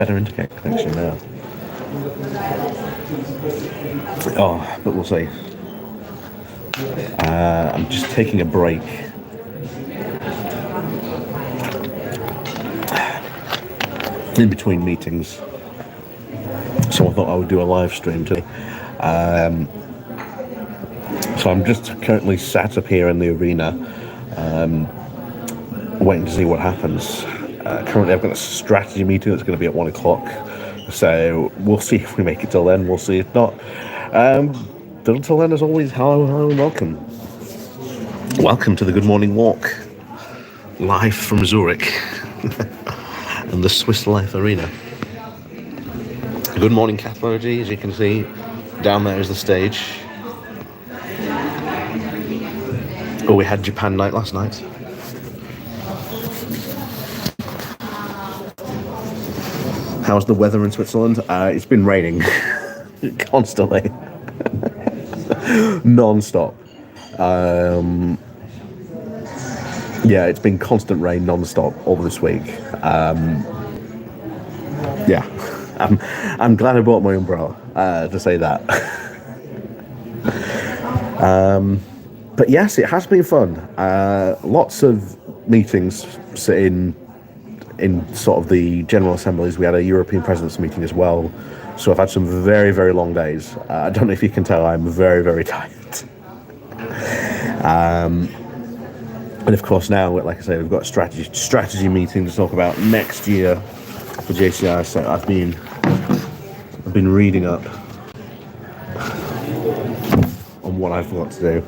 better internet connection now. Oh, but we'll see. I'm just taking a break. In between meetings. So I thought I would do a live stream today. So I'm just currently sat up here in the arena, waiting to see what happens. Currently I've got a strategy meeting that's going to be at 1 o'clock. So we'll see if we make it till then. We'll see if not. But until then, as always, hello and welcome. Welcome to the Good Morning Walk, live from Zurich and the Swiss Life Arena. Good morning, Cathology. As you can see, down there is the stage. Oh, we had Japan night last night. How's the weather in Switzerland? It's been raining constantly, non-stop. Yeah, it's been constant rain non-stop all this week. Yeah, I'm glad I bought my umbrella to say that. But yes, it has been fun. Lots of meetings in sort of the General Assemblies. We had a European Presidents meeting as well. So I've had some very, very long days. I don't know if you can tell, I'm very, very tired. And of course now, like I say, we've got a strategy meeting to talk about next year for JCI. So I've been reading up on what I've got to do.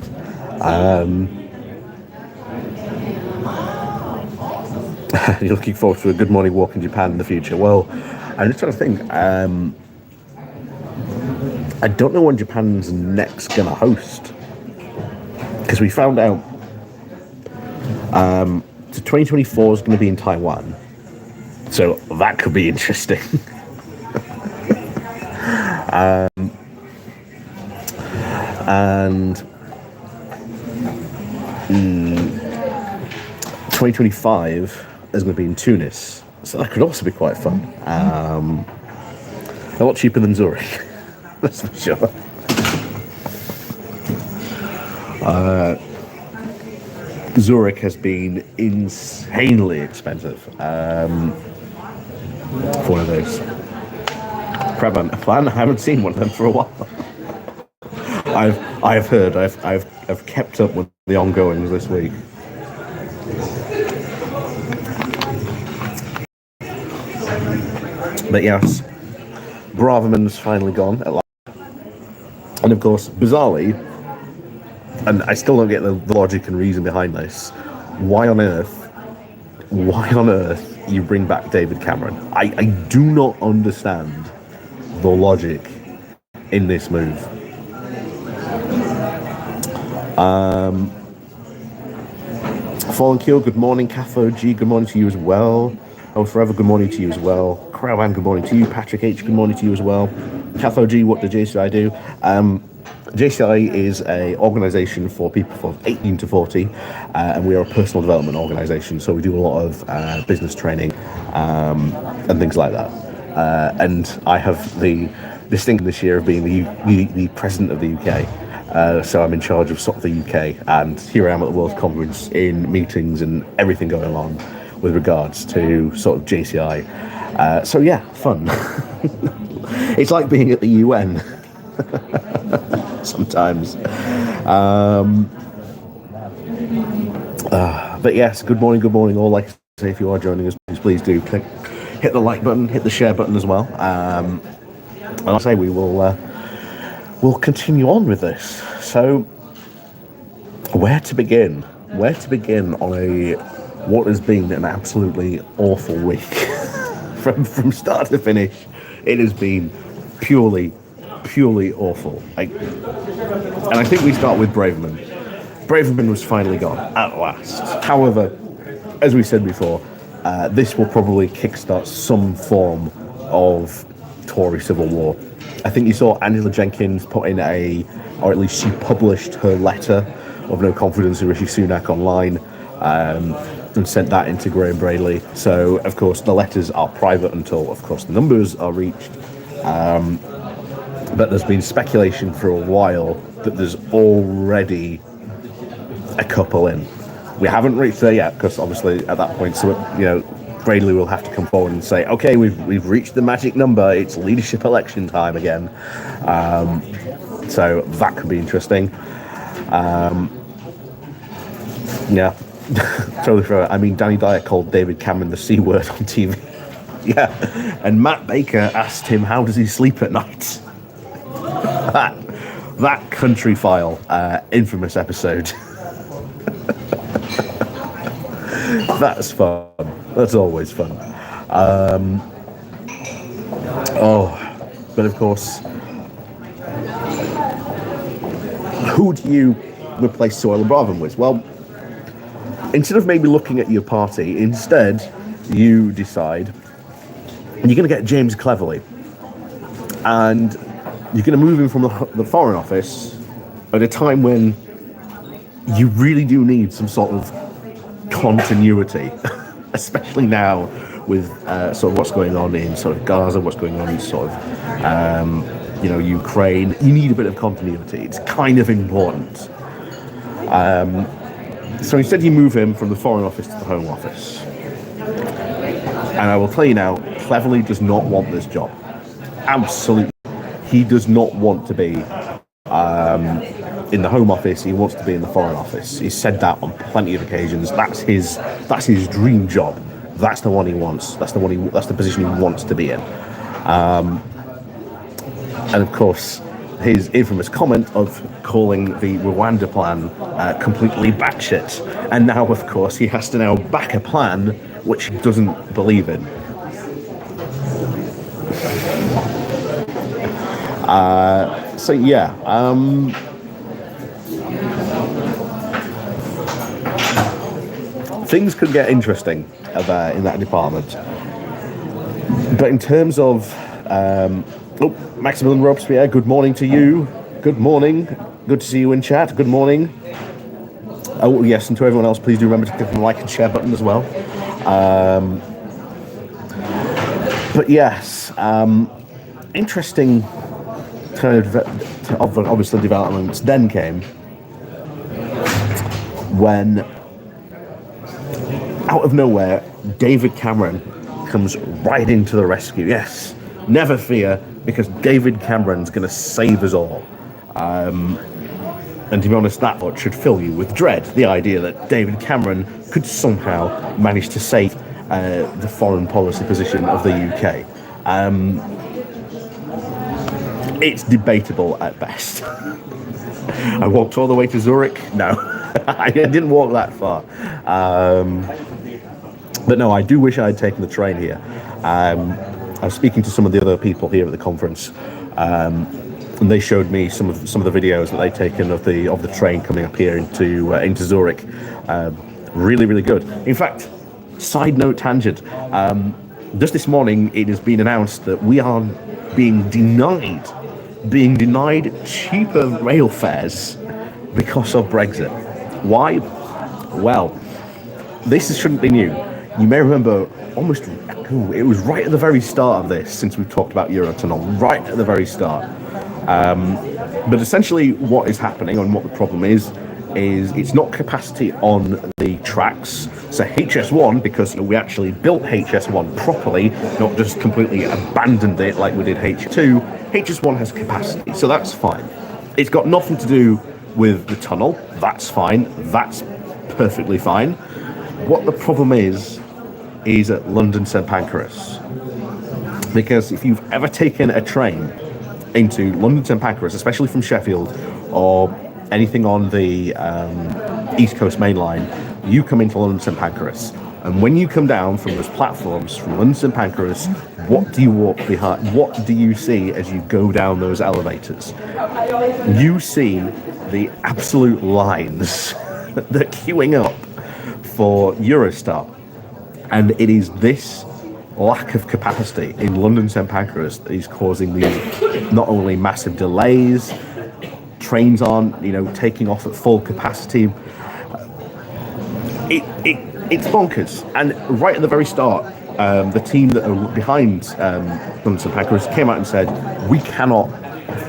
You're looking forward to a good morning walk in Japan in the future. Well, I'm just trying to think. I don't know when Japan's next going to host, because we found out so 2024 is going to be in Taiwan, so that could be interesting. And 2025 is going to be in Tunis, so that could also be quite fun. A lot cheaper than Zurich, that's for sure. Zurich has been insanely expensive for one of those. Crab and a plan. I haven't seen one of them for a while. I've heard. I've kept up with the ongoings this week. But yes, Braverman's finally gone at last. And of course, bizarrely, and I still don't get the logic and reason behind this, why on earth you bring back David Cameron? I do not understand the logic in this move. Fallen Kill, good morning. Catho G, good morning to you as well. Oh, Forever, good morning to you as well. Crowban, good morning to you. Patrick H, good morning to you as well. Catho G, what does JCI do? JCI is an organisation for people from 18 to 40, and we are a personal development organisation, so we do a lot of business training and things like that. And I have the distinction this year of being the president of the UK. So I'm in charge of sort of the UK, and here I am at the World Conference in meetings and everything going on with regards to sort of JCI. So yeah, fun. It's like being at the UN sometimes. But yes, good morning all. Like I say, if you are joining us, please do hit the like button, hit the share button as well. And I'll say we'll continue on with this. So where to begin? Where to begin on what has been an absolutely awful week? from start to finish, it has been purely awful. And I think we start with Braverman. Braverman was finally gone at last. However, as we said before, this will probably kickstart some form of Tory civil war. I think you saw Angela Jenkins put in or at least she published her letter of no confidence in Rishi Sunak online. and sent that into Graham Bradley. So, of course, the letters are private until, of course, the numbers are reached. But there's been speculation for a while that there's already a couple in. We haven't reached there yet, because obviously at that point, so Bradley will have to come forward and say, okay, we've reached the magic number. It's leadership election time again. So that could be interesting. Yeah, totally fair. I mean, Danny Dyer called David Cameron the C word on TV. Yeah, and Matt Baker asked him, how does he sleep at night? That country file, infamous episode. That's fun. That's always fun. But of course, who do you replace Suella Braverman with? Well, instead of maybe looking at your party, instead you decide you're going to get James Cleverly, and you're going to move him from the Foreign Office at a time when you really do need some sort of continuity, especially now with sort of what's going on in sort of Gaza, what's going on in sort of Ukraine. You need a bit of continuity. It's kind of important. So instead you move him from the Foreign Office to the Home Office. And I will tell you now, Cleverly does not want this job. Absolutely. He does not want to be in the Home Office. He wants to be in the Foreign Office. He's said that on plenty of occasions. That's his dream job. That's the one he wants. That's the position he wants to be in. And of course, his infamous comment of calling the Rwanda plan completely batshit. And now, of course, he has to now back a plan which he doesn't believe in. Things could get interesting in that department. But in terms of Maximilian Robespierre, good morning to you. Good morning. Good to see you in chat. Good morning. Oh yes, and to everyone else, please do remember to click the like and share button as well. But yes, interesting kind of obviously developments then came when, out of nowhere, David Cameron comes right into the rescue. Yes, never fear, because David Cameron's going to save us all. And to be honest, that thought should fill you with dread. The idea that David Cameron could somehow manage to save the foreign policy position of the UK. It's debatable at best. I walked all the way to Zurich. No, I didn't walk that far. But no, I do wish I had taken the train here. I was speaking to some of the other people here at the conference, and they showed me some of the videos that they'd taken of the train coming up here into Zurich. Really, really good. In fact, side note tangent. Just this morning, it has been announced that we are being denied cheaper rail fares because of Brexit. Why? Well, this shouldn't be new. You may remember it was right at the very start of this, since we've talked about Eurotunnel, right at the very start. But essentially what is happening and what the problem is it's not capacity on the tracks. So HS1, because we actually built HS1 properly, not just completely abandoned it like we did HS2, HS1 has capacity, so that's fine. It's got nothing to do with the tunnel, that's fine, that's perfectly fine. What the problem is at London St Pancras. Because if you've ever taken a train into London St Pancras, especially from Sheffield or anything on the East Coast Main Line, you come into London St Pancras, and when you come down from those platforms from London St Pancras, what do you walk behind? What do you see as you go down those elevators? You see the absolute lines that are queuing up for Eurostar, and it is this lack of capacity in London St Pancras that is causing these not only massive delays, trains aren't taking off at full capacity. it's bonkers. And right at the very start, the team that are behind St Pancras came out and said, we cannot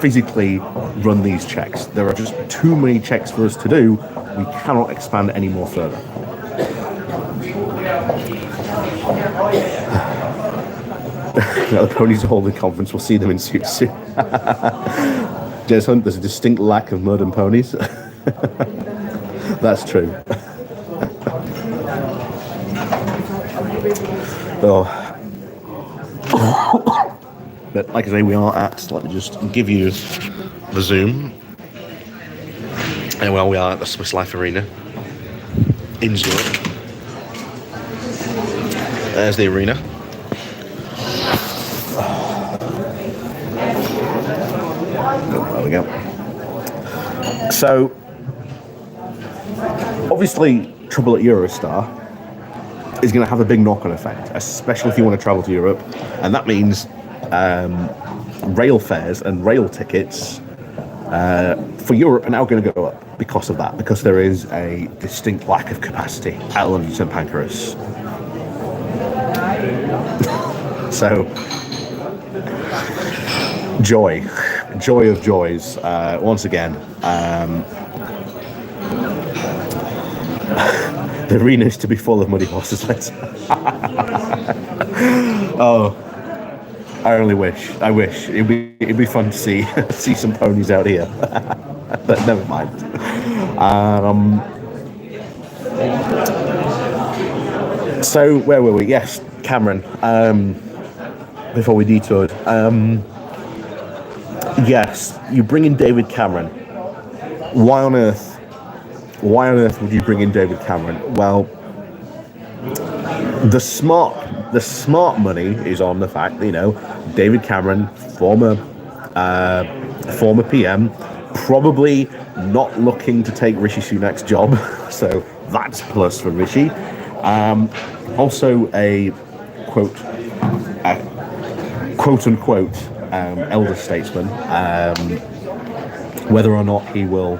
physically run these checks. There are just too many checks for us to do. We cannot expand any more further. The ponies are holding a conference. We'll see them in suits soon. There's a distinct lack of modern ponies. That's true. Oh. But like I say, we are at, let me just give you the zoom. And well, we are at the Swiss Life Arena in Zurich. There's the arena. There we go. So, obviously, trouble at Eurostar is going to have a big knock-on effect, especially if you want to travel to Europe, and that means rail fares and rail tickets for Europe are now going to go up because of that, because there is a distinct lack of capacity at London St Pancras. So, joy of joys, once again. The arena is to be full of muddy horses. Oh, I wish. It'd be fun to see some ponies out here. But never mind. So where were we? Yes, Cameron. Before we detoured. Yes, you bring in David Cameron. Why on earth would you bring in David Cameron? Well, the smart money is on the fact that, David Cameron, former PM, probably not looking to take Rishi Sunak's job, so that's plus for Rishi. Also a quote unquote elder statesman. Whether or not he will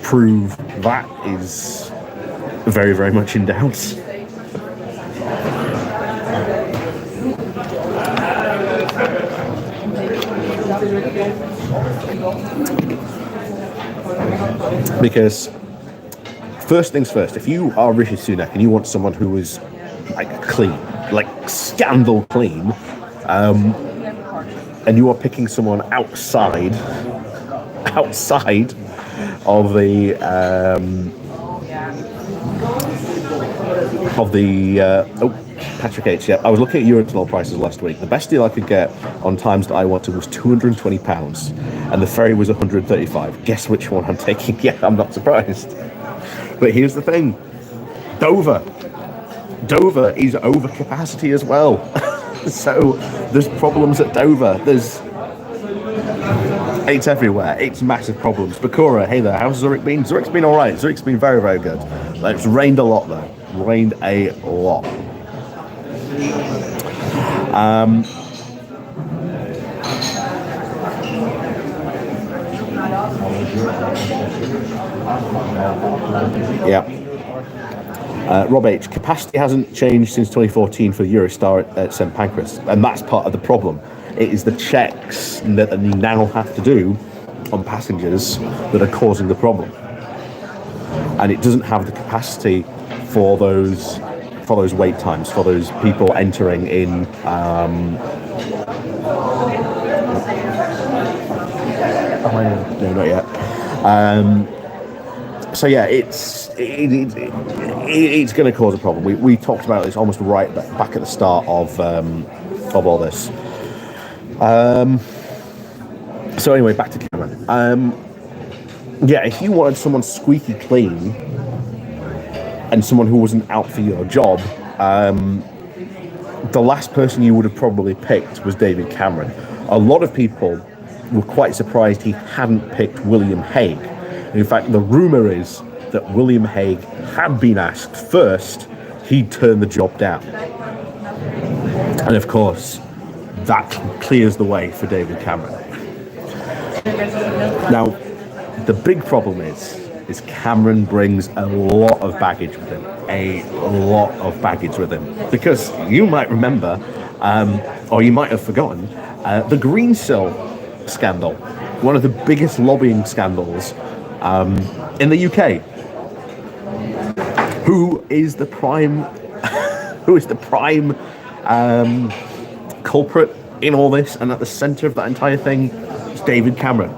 prove that is very, very much in doubt. Because first things first, if you are Rishi Sunak and you want someone who is clean, scandal clean, and you are picking someone outside of the Patrick H. Yeah, I was looking at Eurotunnel prices last week. The best deal I could get on times that I wanted was £220, and the ferry was £135. Guess which one I'm taking? Yeah, I'm not surprised. But here's the thing: Dover is over capacity as well. So there's problems at Dover. It's everywhere. It's massive problems. Bakura, hey there, how's Zurich been? Zurich's been alright. Zurich's been very, very good. It's rained a lot though. Rained a lot. Yeah. Rob H. Capacity hasn't changed since 2014 for Eurostar at St Pancras, and that's part of the problem. It is the checks that you now have to do on passengers that are causing the problem, and it doesn't have the capacity for those wait times, for those people entering in. No, not yet. So yeah, it's going to cause a problem. We talked about this almost right back at the start of all this. So anyway, back to Cameron. Yeah, if you wanted someone squeaky clean and someone who wasn't out for your job, the last person you would have probably picked was David Cameron. A lot of people were quite surprised he hadn't picked William Hague. In fact, the rumour is that William Hague had been asked first, he'd turned the job down. And of course, that clears the way for David Cameron. Now, the big problem is is Cameron brings a lot of baggage with him, a lot of baggage with him, because you might remember, or you might have forgotten, the Greensill scandal, one of the biggest lobbying scandals in the UK. Who is the prime culprit in all this, and at the centre of that entire thing is David Cameron.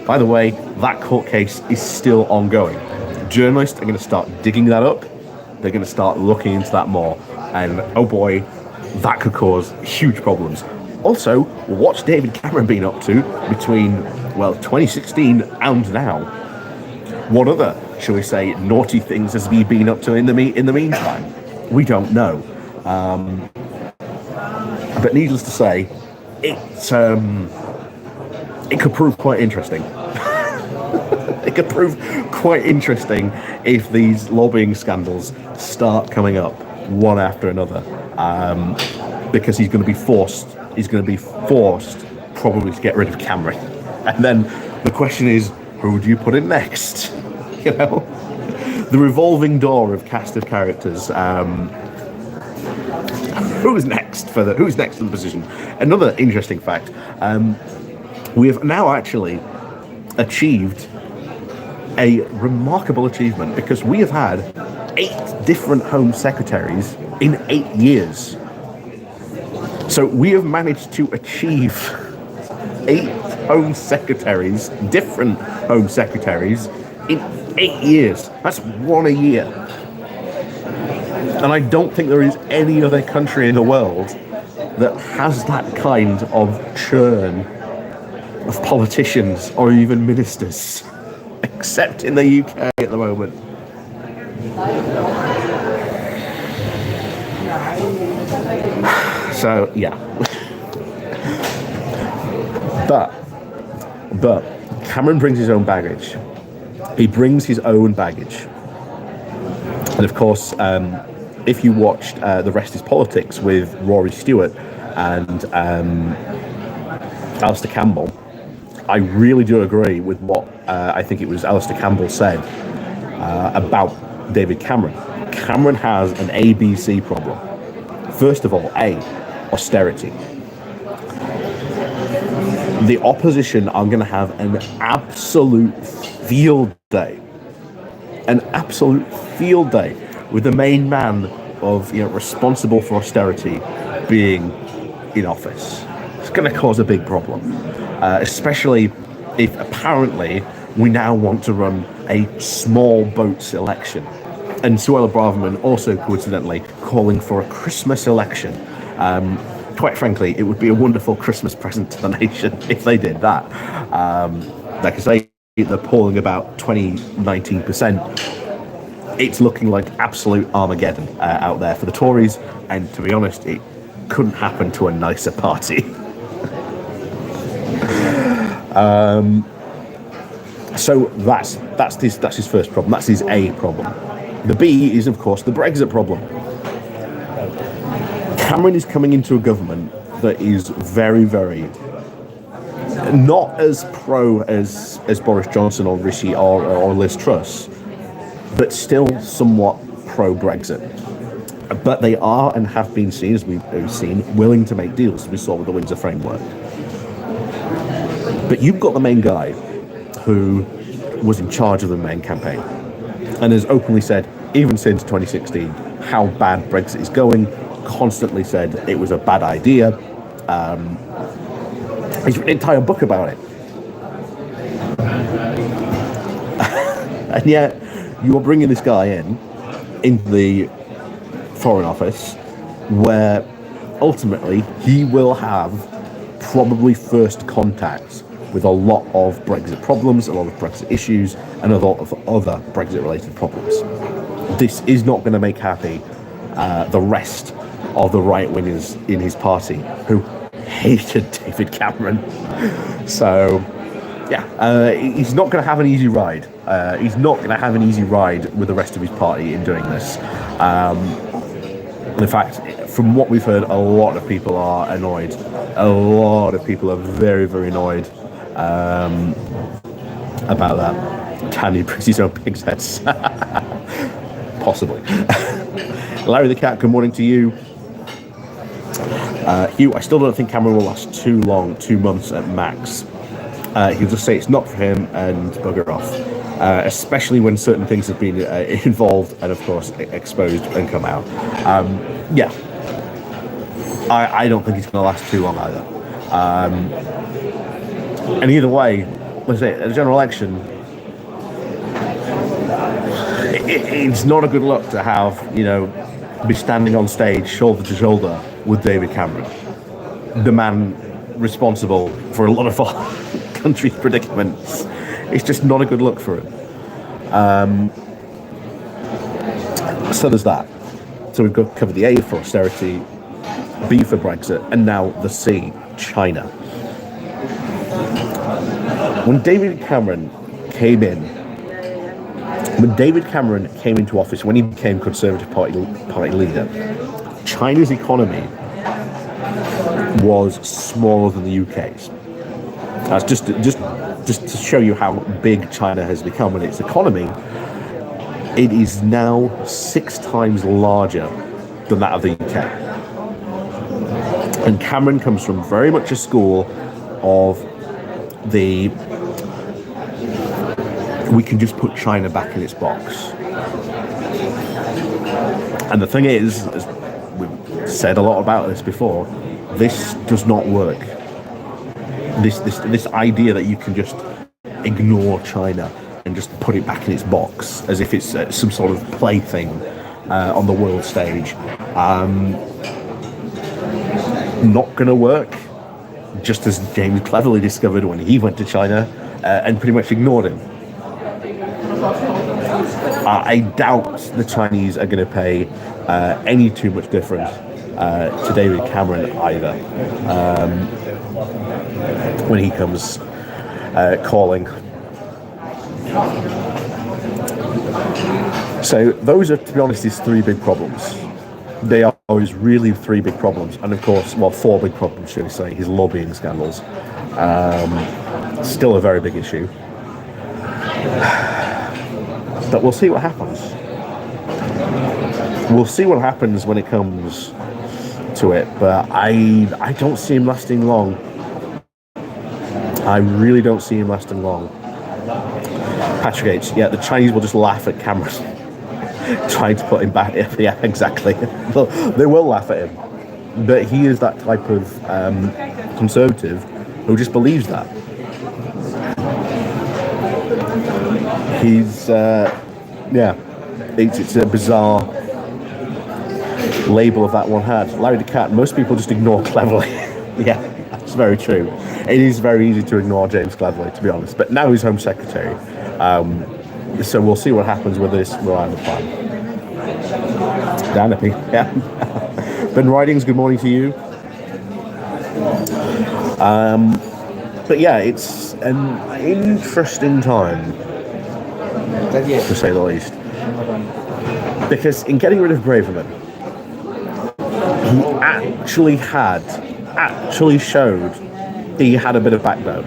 By the way, that court case is still ongoing. Journalists are going to start digging that up. They're going to start looking into that more, and oh boy, that could cause huge problems. Also, what's David Cameron been up to between 2016 and now? What other, shall we say, naughty things has he been up to in the meantime? We don't know. But needless to say, it could prove quite interesting. It could prove quite interesting if these lobbying scandals start coming up one after another, because he's going to be forced probably to get rid of Cameron. And then the question is, who do you put in next? You know, the revolving door of cast of characters. Who's next for the position? Another interesting fact: we have now actually achieved a remarkable achievement, because we have had 8 different Home Secretaries in 8 years. So we have managed to achieve 8 Home Secretaries, different Home Secretaries, in 8 years. That's one a year. And I don't think there is any other country in the world that has that kind of churn of politicians or even ministers, except in the UK at the moment. So yeah. But Cameron brings his own baggage. He brings his own baggage. And of course, if you watched The Rest is Politics with Rory Stewart and Alistair Campbell, I really do agree with what I think it was Alistair Campbell said about David Cameron. Cameron has an ABC problem. First of all, austerity. The opposition are going to have an absolute field day. An absolute field day with the main man of responsible for austerity being in office. It's going to cause a big problem, especially if apparently we now want to run a small votes election. And Suella Braverman also coincidentally calling for a Christmas election. Quite frankly, it would be a wonderful Christmas present to the nation if they did that. Like I say, they're polling about 19%. It's looking like absolute Armageddon out there for the Tories, and to be honest, it couldn't happen to a nicer party. So that's his first problem. That's his A problem. The B is, of course, the Brexit problem. Cameron is coming into a government that is very, very not as pro as Boris Johnson or Rishi or Liz Truss, but still somewhat pro-Brexit. But they are and have been seen, as we've seen, willing to make deals, as we saw with the Windsor Framework. But you've got the main guy who was in charge of the main campaign and has openly said, even since 2016, how bad Brexit is going, constantly said it was a bad idea. He's written an entire book about it. And yet, you're bringing this guy into the Foreign Office, where ultimately he will have probably first contact with a lot of Brexit problems, a lot of Brexit issues, and a lot of other Brexit-related problems. This is not going to make happy the rest of the right-wingers in his party who hated David Cameron. So, yeah, he's not going to have an easy ride. He's not going to have an easy ride with the rest of his party in doing this. In fact, from what we've heard, a lot of people are annoyed. A lot of people are very, very annoyed about that. Tanya brings his own pig's heads. Possibly. Larry the Cat, good morning to you. Hugh, I still don't think Cameron will last too long, 2 months at max. He'll just say it's not for him and bugger off. Especially when certain things have been involved and, of course, exposed and come out. Yeah. I don't think he's going to last too long either. And either way, let's say, a general election, it's not a good look to have, be standing on stage shoulder to shoulder with David Cameron, the man responsible for a lot of our country's predicaments. It's just not a good look for him. So there's that. So we've got covered the A for austerity, B for Brexit, and now the C, China. When David Cameron came into office, when he became Conservative Party leader, China's economy was smaller than the UK's. That's just to show you how big China has become in its economy. It is now 6 times larger than that of the UK. And Cameron comes from very much a school of we can just put China back in its box. And the thing is, as we've said a lot about this before, this does not work. This idea that you can just ignore China and just put it back in its box as if it's some sort of plaything on the world stage, not going to work. Just as James cleverly discovered when he went to China and pretty much ignored him. I doubt the Chinese are going to pay any too much difference to David Cameron either when he comes calling. So those are, to be honest, his 3 big problems. They are always really 3 big problems, and of course, 4 big problems, should we say. His lobbying scandals, still a very big issue. But we'll see what happens. We'll see what happens when it comes to it, but I don't see him lasting long. I really don't see him lasting long. Patrick H, yeah, the Chinese will just laugh at Cameron trying to put him back. Yeah, exactly. They will laugh at him. But he is that type of conservative who just believes that. He's, it's a bizarre label of that one had. Larry the Cat, most people just ignore Cleverly. Yeah, that's very true. It is very easy to ignore James Cleverly, to be honest. But now he's Home Secretary. So we'll see what happens with this Rhode Island plan. Danapy, yeah. Ben Ridings, good morning to you. But yeah, it's an interesting time, to say the least. Because in getting rid of Braverman, he actually showed he had a bit of backbone.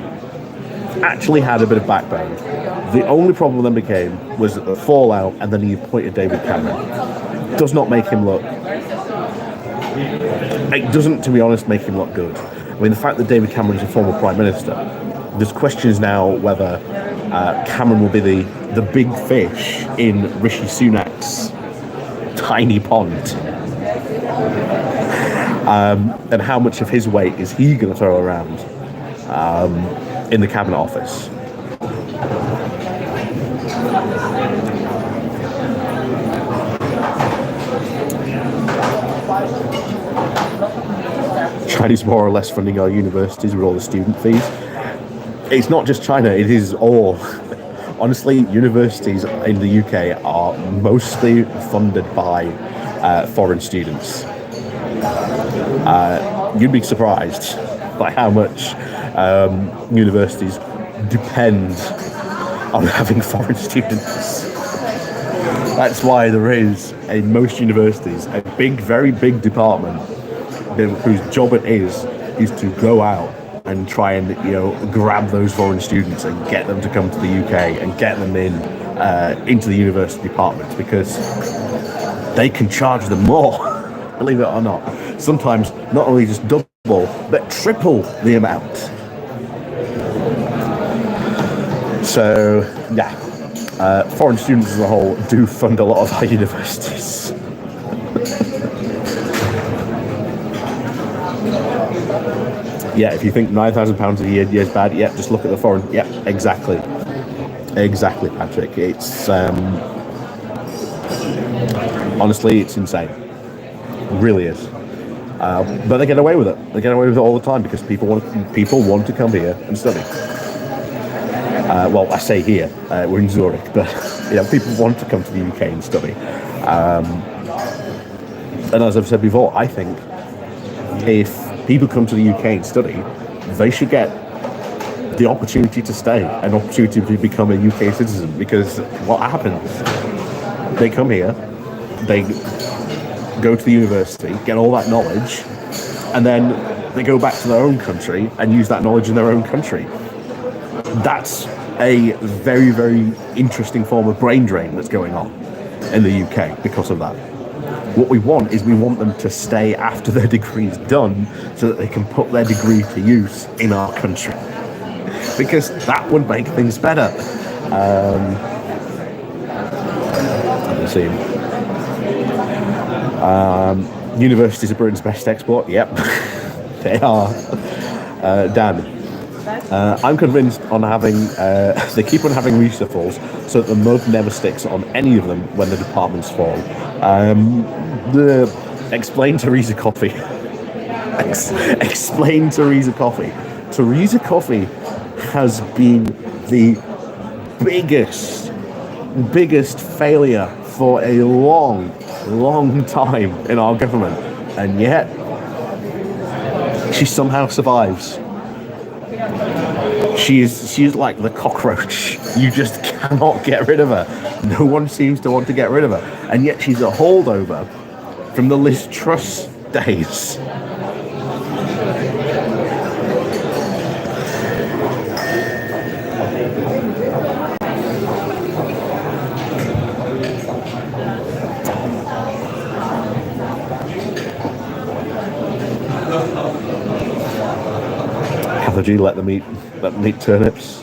The only problem then became was the fallout, and then he appointed David Cameron. Does not make him look. It doesn't, to be honest, make him look good. I mean, the fact that David Cameron's a former Prime Minister, there's questions now whether Cameron will be the big fish in Rishi Sunak's tiny pond. And how much of his weight is he going to throw around in the Cabinet Office? China's more or less funding our universities with all the student fees. It's not just China, it is all. Honestly, universities in the UK are mostly funded by foreign students. You'd be surprised by how much universities depend on having foreign students. That's why there is, in most universities, a very big department whose job it is to go out and try and grab those foreign students and get them to come to the UK and get them into the university departments, because they can charge them more. Believe it or not, sometimes not only just double but triple the amount. So yeah, foreign students as a whole do fund a lot of our universities. Yeah, if you think £9,000 a year is bad, yeah, just look at the foreign. Yeah, exactly, Patrick. It's honestly, it's insane. It really is. But they get away with it. They get away with it all the time because people want to come here and study. Well, I say here, we're in Zurich, but people want to come to the UK and study. And as I've said before, I think if people come to the UK and study, they should get the opportunity to stay, an opportunity to become a UK citizen. Because what happens? They come here, they go to the university, get all that knowledge, and then they go back to their own country and use that knowledge in their own country. That's a very, very interesting form of brain drain that's going on in the UK because of that. What we want them to stay after their degree's done so that they can put their degree to use in our country. Because that would make things better. Let's see. Universities are Britain's best export. Yep, they are. Dan, I'm convinced on having, they keep on having reshuffles so that the mud never sticks on any of them when the departments fall. Explain Theresa Coffey. Explain Theresa Coffey. Theresa Coffey has been the biggest failure for a long time in our government, and yet she somehow survives. She is like the cockroach. You just cannot get rid of her. No one seems to want to get rid of her, and yet she's a holdover from the Liz Truss days. Let them eat turnips.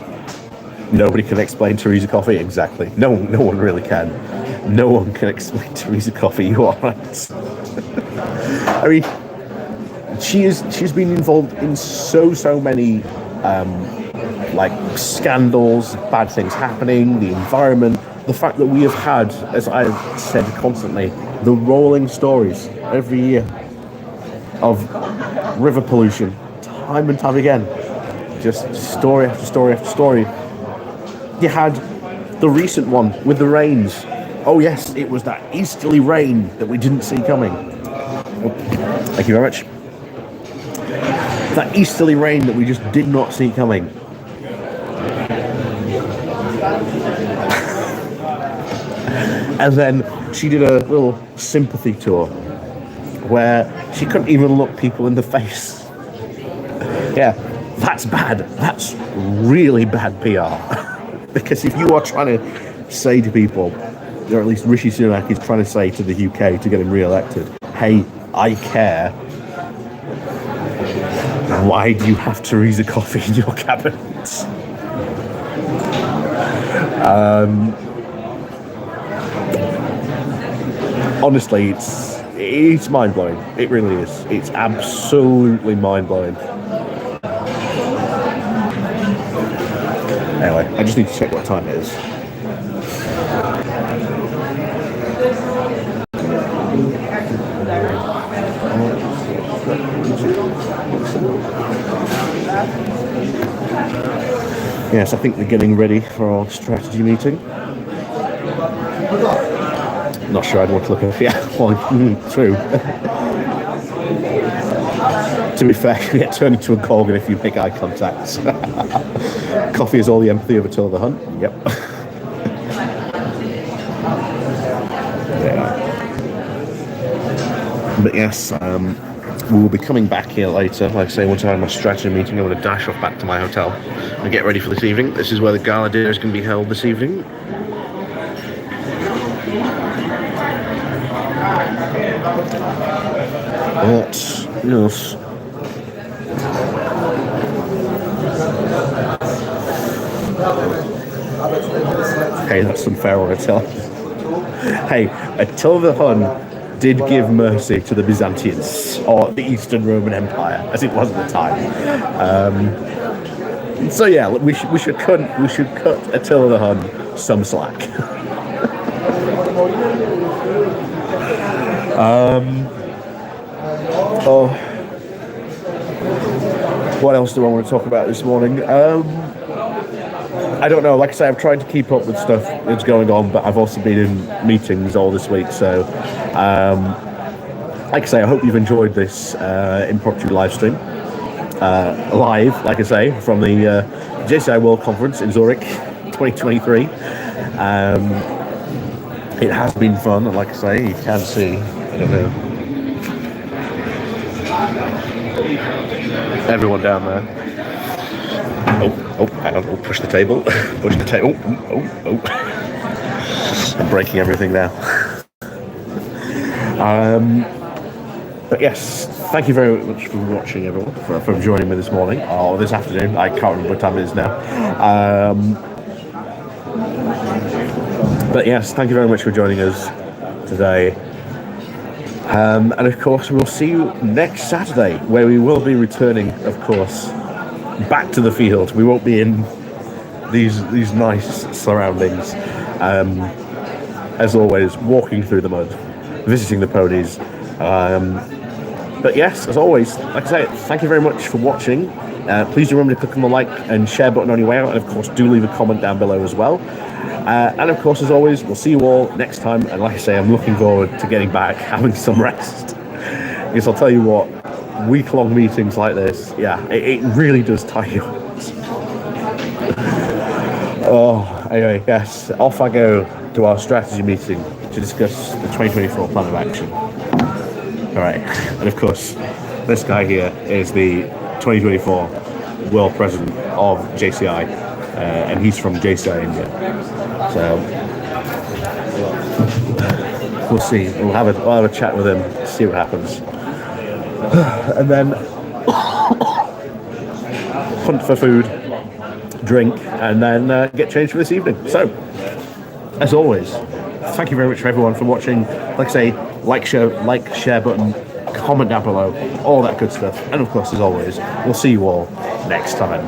Nobody can explain Theresa Coffey. Exactly. No one really can. No one can explain Theresa Coffey. You are right. I mean, she's been involved in so many like scandals, bad things happening, the environment, the fact that we have had, as I've said constantly, the rolling stories every year of river pollution, time and time again. Just story after story after story. You had the recent one with the rains. Oh yes, it was that easterly rain that we didn't see coming. Thank you very much. That easterly rain that we just did not see coming. And then she did a little sympathy tour where she couldn't even look people in the face. Yeah. That's bad. That's really bad PR. Because if you are trying to say to people, or at least Rishi Sunak is trying to say to the UK to get him re-elected, hey, I care. Why do you have Theresa Coffey in your cabinet? Honestly, it's mind-blowing. It really is. It's absolutely mind-blowing. Anyway, I just need to check what time it is. Yes, I think we're getting ready for our strategy meeting. Not sure I'd want to look at it. Yeah, well, true. To be fair, you get turned into a Gorgon if you make eye contact. Coffee is all the empathy of Attila the Hun. Yep. Yeah. But yes, we will be coming back here later. Like I say, once I have my strategy meeting, I'm going to dash off back to my hotel and get ready for this evening. This is where the gala dinner is going to be held this evening. What else? Hey, that's unfair on Attila. Hey, Attila the Hun did give mercy to the Byzantines, or the Eastern Roman Empire, as it was at the time. So yeah, we should cut Attila the Hun some slack. What else do I want to talk about this morning? I don't know. Like I say, I've tried to keep up with stuff that's going on, but I've also been in meetings all this week. So, like I say, I hope you've enjoyed this impromptu live stream. Live, like I say, from the JCI World Conference in Zurich 2023. It has been fun, and like I say, you can see, I don't know, everyone down there. Hang on, we'll push the table. Push the table. I'm breaking everything now. But yes, thank you very much for watching, everyone, for joining me this morning, or this afternoon. I can't remember what time it is now. But yes, thank you very much for joining us today. And of course, we'll see you next Saturday, where we will be returning, of course, back to the field. We won't be in these nice surroundings. As always, walking through the mud, visiting the ponies. But yes, as always, like I say, thank you very much for watching. Please remember to click on the like and share button on your way out, and of course, do leave a comment down below as well. And of course, as always, we'll see you all next time. And like I say, I'm looking forward to getting back, having some rest. Because I'll tell you what, week-long meetings like this, yeah, it really does tire you out. Anyway, yes, off I go to our strategy meeting to discuss the 2024 plan of action. All right, and of course, this guy here is the 2024 World President of JCI, and he's from JCI India. So we'll see. We'll have a chat with him, see what happens. And then hunt for food, drink, and then get changed for this evening. So, as always, thank you very much for everyone for watching. Like I say, like, share button, comment down below, all that good stuff. And of course, as always, we'll see you all next time.